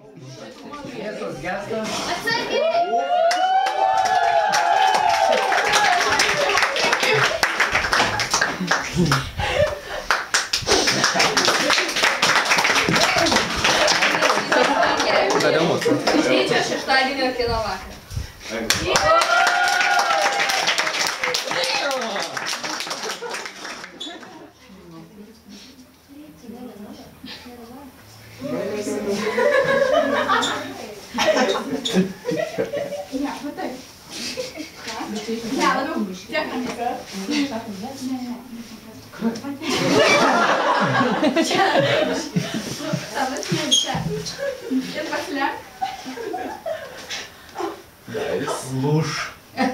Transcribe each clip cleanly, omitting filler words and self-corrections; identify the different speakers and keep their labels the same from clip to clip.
Speaker 1: Jėzus, gestas.
Speaker 2: Atsargiai. Ryčio šeštadienio kino vakarą. Ir pasilenk.
Speaker 1: Lūš.
Speaker 2: Jau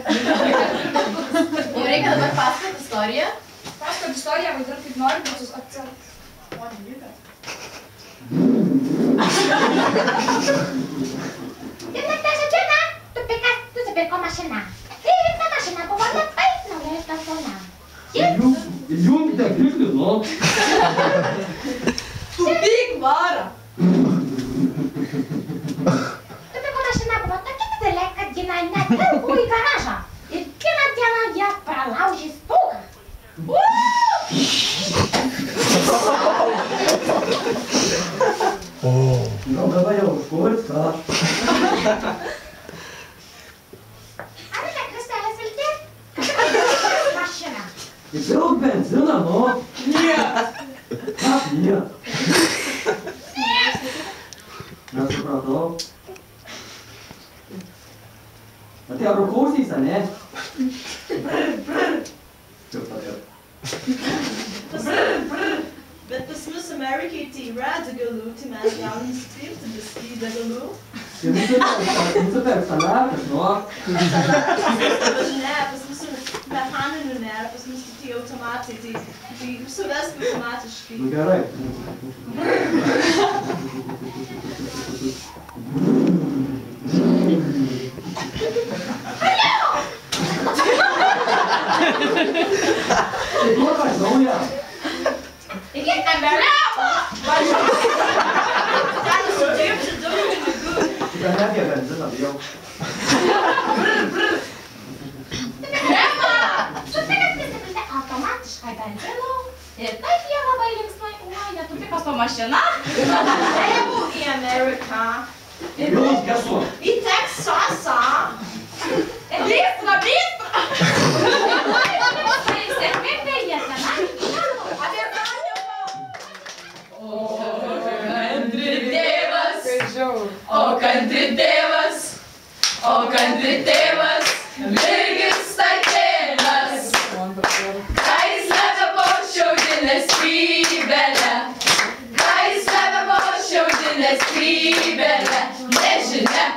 Speaker 2: reikia dabar pasakot istoriją.
Speaker 3: Pasakot istoriją, vaidinti kaip nori, bet sus akcentas. O, nelyga.
Speaker 4: Jedna ta dziewczyna tu maszyna. I ta maszyna była labai nauja ištasona.
Speaker 5: Įjunkite pirklį, nu.
Speaker 3: Tupik varą.
Speaker 4: Tupiko mašina buvo tokia didelė, kad ji netilpo į garažą. Ir vieną dieną ją pralaužė stogą.
Speaker 5: Gal dabar jau užkursta.
Speaker 4: Ar ne Kristelės vilti? Mašina.
Speaker 5: Įpilk benziną, nu.
Speaker 3: Nie.
Speaker 5: Ką, nie? Nesupratau. Tai ar klausys, ne? Kaip padėt?
Speaker 6: Bet pas mus Amerikai tai yra degalų, tai mes galim nusipirkti viskį degalų.
Speaker 5: Tai nusipirk salatas, nu.
Speaker 6: Ne, pas mus mechaninių nėra, pas mus tai automatai, tai suvesk automatiškai.
Speaker 5: Nu gerai. Tai duokas nauja.
Speaker 4: Taigi, nebeliavo.
Speaker 6: Ten užsidirbti daug pinigų.
Speaker 5: Tai ne apie benziną, bijau.
Speaker 4: Rema! Tupikas prisipildė automatiškai benzino. Ir taip jie labai linksmai uoja Tupikos to mašina.
Speaker 6: Einu į Ameriką.
Speaker 5: Jūs gesu.
Speaker 6: Į Teksasą.
Speaker 4: Bystra, bystra! Sėkmingai jie tenai.
Speaker 2: O kantri tėvas, virgis statėnas, kai slepia po šiaudinę skrybelę, nežinia.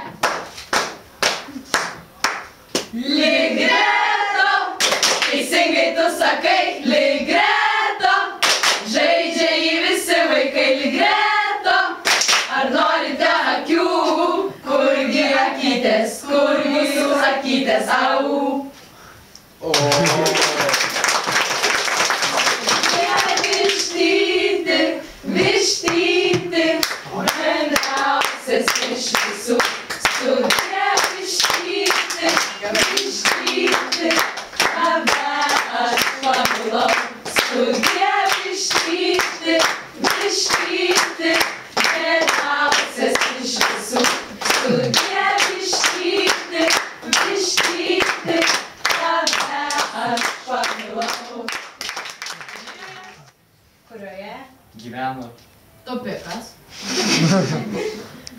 Speaker 2: Ligreto, teisingai tu sakai, Ligreto, žaidžia jį visi vaikai Ligreto. Ar norite akių, kurgi akytės, au? Vištyti, bendriausias iš visų, sudė vištyti, tave aš pamilau, sudė vištyti, bendriausias iš visų, sudė vištyti, tave aš pamilau.
Speaker 3: Kurioje
Speaker 1: Gyveno.
Speaker 2: Tupikas.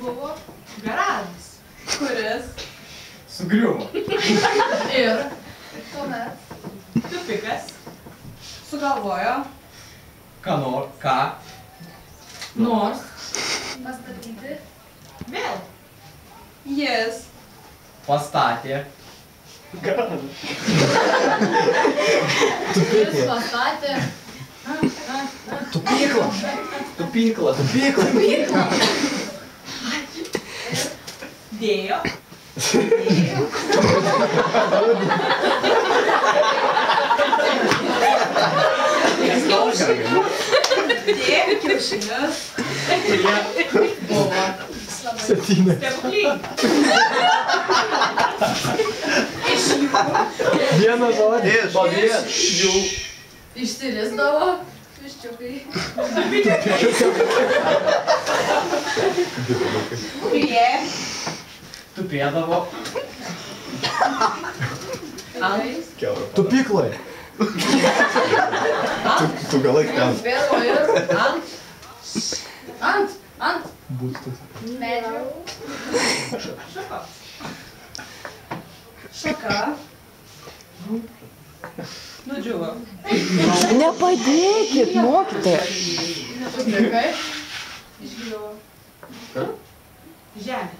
Speaker 3: buvo garažas, kuris
Speaker 1: Sugriuvo.
Speaker 2: Ir
Speaker 3: tuomet
Speaker 2: Tupikas sugalvojo
Speaker 1: Ką?
Speaker 2: nors
Speaker 3: pastatyti
Speaker 2: vėl. Jis
Speaker 1: Pastatė.
Speaker 2: Jis pastatė
Speaker 1: Tupyklą.
Speaker 2: dėjo Dėk kiaušinius.
Speaker 4: Buvo.
Speaker 7: 7.
Speaker 2: Stebuklinga.
Speaker 4: Iš jų.
Speaker 7: Vieną žodį.
Speaker 5: Iš jų.
Speaker 4: Išsirisdavo. Viščiukai.
Speaker 2: Prie.
Speaker 1: Tupėdavo.
Speaker 2: Ant.
Speaker 7: Tupiklai.
Speaker 8: Tu galai ten.
Speaker 4: Vėliau ir ant. Ant.
Speaker 7: Būstas.
Speaker 4: Medžio.
Speaker 2: Šaka. Šaka. Nudžiuvo.
Speaker 9: Nepadėkit, mokytoja.
Speaker 4: Tupikai. Išgyvo.
Speaker 2: Žemė.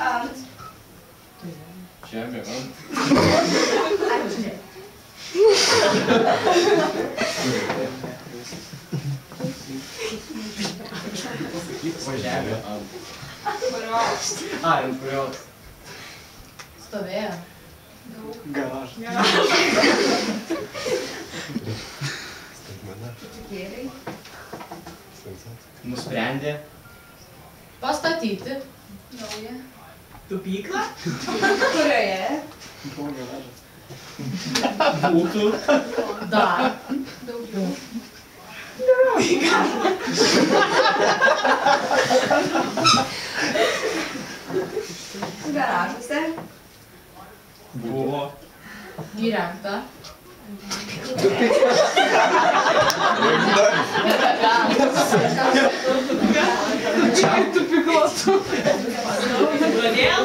Speaker 2: Ant.
Speaker 1: Žemė ant. O žemė ant.
Speaker 2: Kurios.
Speaker 1: Ai, ant kurios.
Speaker 4: Stovėjo.
Speaker 7: Garažas.
Speaker 4: Kėliai.
Speaker 1: Nusprendė.
Speaker 4: Pastatyti. Naują.
Speaker 2: Tupyklą. Kurioje?
Speaker 7: Buvo garažas.
Speaker 1: Būtų.
Speaker 4: Dar. Daugiau.
Speaker 2: Garažuose.
Speaker 1: Buvo.
Speaker 4: Įrengta.
Speaker 2: Kodėl?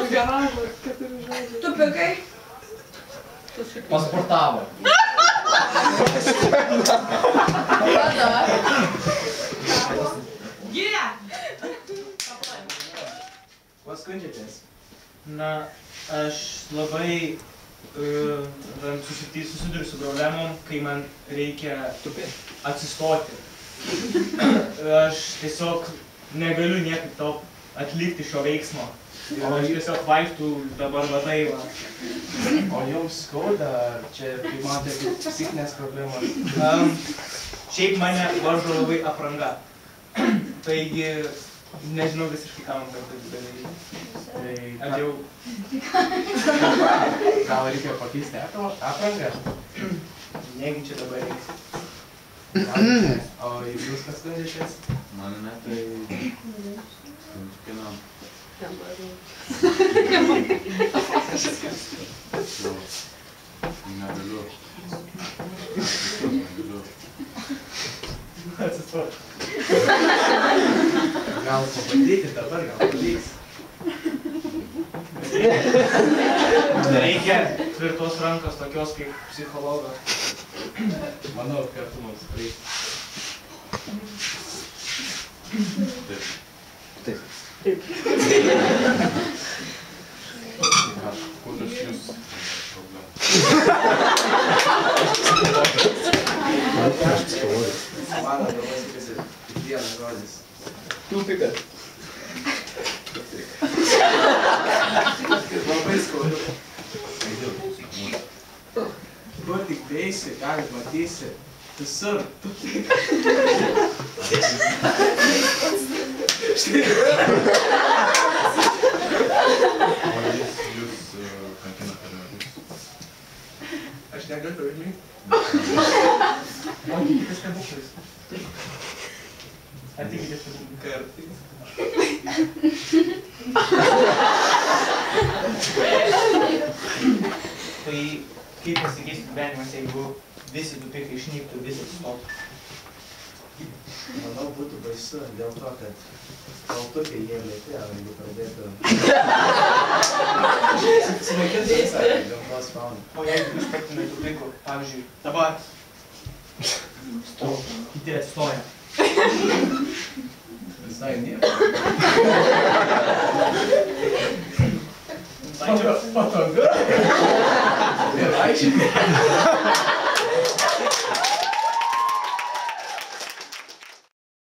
Speaker 2: Tupikai.
Speaker 1: Pasportavo.
Speaker 4: Tada.
Speaker 2: Giria.
Speaker 1: Kuo skundžiatės?
Speaker 10: Na, aš labai susiduriu su problemom, kai man reikia atsistoti. Aš tiesiog negaliu niekaip to atlikti šio veiksmo. Ir aš tiesiog vaikštų dabar vadai.
Speaker 1: O jums skauda, ar čia kaip matote kaip psichinės problemos?
Speaker 10: Šiaip mane varžo labai apranga. Taigi, nežinau visiškai ką man kartais daryti.
Speaker 1: Tai
Speaker 10: Aš jau
Speaker 1: gal reikia pakeisti aprangą?
Speaker 10: negi čia dabar reiks.
Speaker 1: O jūs kas skundžiatės?
Speaker 8: Man ne, tai... Kienam. Negaliu.
Speaker 10: Atsistoti.
Speaker 1: Gal pabandyti dabar, gal pavyks.
Speaker 10: Reikia tvirtos rankos tokios kaip psichologo.
Speaker 1: Manau, kartu mums reikia.
Speaker 8: Kokios jūs
Speaker 1: Man dabar pasakysi tik vienas žodis.
Speaker 7: Tupikas.
Speaker 1: Labai skaudu. Kur tik beisi, ką tik matysi, visur.
Speaker 8: O jūs kankina per metus?
Speaker 1: Aš negaliu užmigti. O tikitės stebuklais.
Speaker 10: Ar tikitės stebuklais?
Speaker 1: Kartais.
Speaker 10: Tai kaip pasikeistų gyvenimas, jeigu visi tupikai išnyktų, visi atsistotų?
Speaker 5: Manau, būtų baisu dėl to, kad kaltukai jie lėti, ar jeigu pradėtų... Sunakinti visą gamtos fauną.
Speaker 10: O jeigu užtektumai tupikų, pavyzdžiui, dabar kiti atsistoja.
Speaker 1: Visai nieko. Patogu. Ir aiškiai.